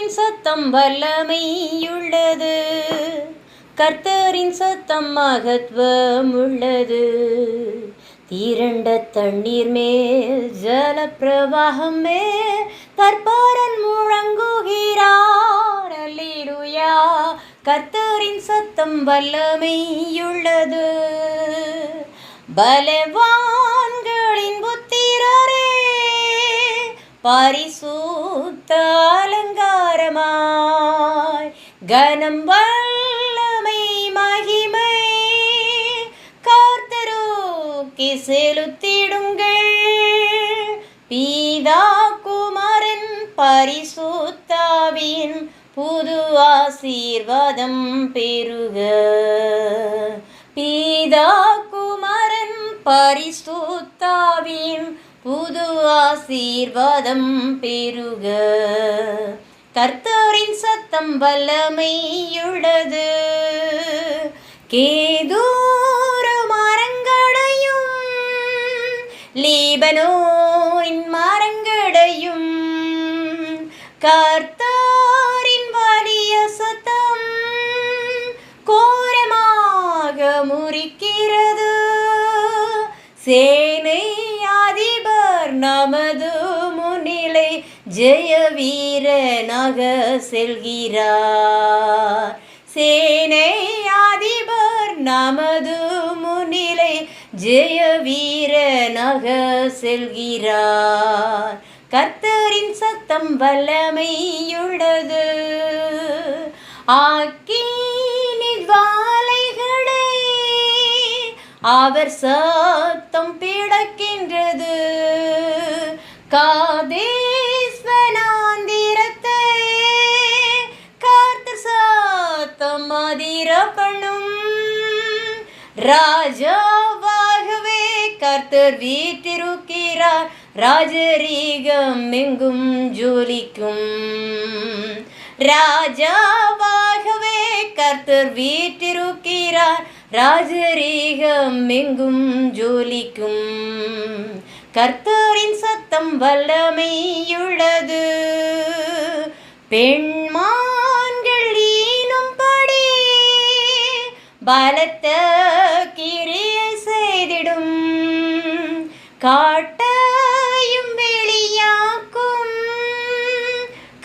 கர்த்தரின் சத்தம் வல்லமையுள்ளது, கர்த்தரின் சத்தம் மகத்துவம் உள்ளது. திரண்ட தண்ணீர் மேல் ஜல பிரவாகம் மேல் தற்பாரன் முழங்குகிறார். அல்லேலூயா. கர்த்தரின் சத்தம் வல்லமையுள்ளது. பலவான்களின் புத்திரரே, பரிசுத்த அலங்காரமாய் கனம் வல்லமை மகிமை கர்த்தருக்கே செலுத்திடுங்கள். பிதா குமாரன் பரிசுத்தாவின் புது ஆசீர்வாதம் பெருக. பிதா குமாரன் பரிசுத்தாவின் புது ஆசீர்வாதம் பெருக. கர்த்தரின் சத்தம் வல்லமையுள்ளது. கேதூர மரங்களையும் லீபனோரின் மரங்களையும் கர்த்தரின் வலிய சத்தம் கோரமாக முறிக்கிறது. சேனை அதிபர் நமது முன்னிலை ஜெய வீரனாக செல்கிறார். சேனை அதிபர் நமது முன்னிலை ஜெய வீரனாக செல்கிறார். கர்த்தரின் சத்தம் வல்லமையுள்ளது. ஆக்கினி ஜுவாலைகளை அவர் சத்தம் பிளக்கின்றது. காதேஸ் வனாந்திரத்தை கர்த்தர் சத்தம் அதிர பண்ணும். ராஜாவாகவே கர்த்தர் வீற்றிருக்கிறார். ராஜரீகம் எங்கும் ஜொலிக்கும். ராஜாவாகவே கர்த்தர் வீற்றிருக்கிறார். ராஜரீகம் எங்கும் ஜொலிக்கும். கர்த்தரின் சத்தம் வல்லமையுள்ளது. பெண்மான்கள் ஈனும்படி பலத்த கிரியை செய்திடும். காட்டையும் வெளியாக்கும்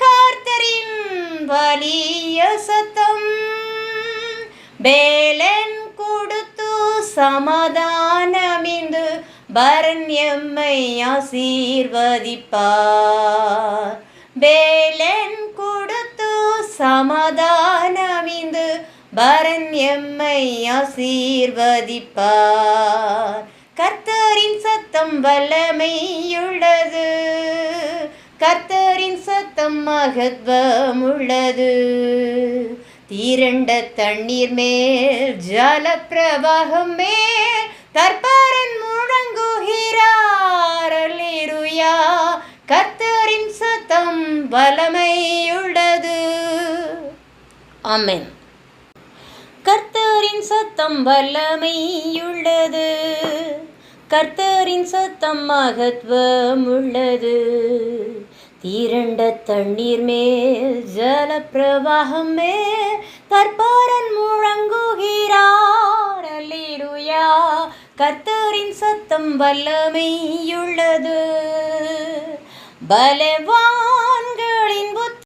கர்த்தரின் வலிய சத்தம். பேலன் கொடுத்து சமாதானமிந்து பரன் எம்மை ஆசீர்வதிப்பார். பேலன் கொடுத்து சமாதானமிந்து பரன் எம்மை ஆசீர்வதிப்பார். கர்த்தரின் சத்தம் வல்லமையுள்ளது. கர்த்தரின் சத்தம் மகத்துவம் உள்ளது. திரண்ட தண்ணீர் மேல் ஜல பிரவாகம் மேல் தற்பாரன் முழங்குகிறார். அல்லேலூயா. கர்த்தரின் சத்தம் வல்லமையுள்ளது. ஆமென். கர்த்தரின் சத்தம் வல்லமையுள்ளது. கர்த்தரின் சத்தம் மகத்துவம் உள்ளது. திரண்ட தண்ணீர் மேல் ஜல பிரவாகம் மேல் தற்பாரன் முழங்குகிறார். அல்லேலூயா. கர்த்தரின் சத்தம் வல்லமையுள்ளது. பலவான்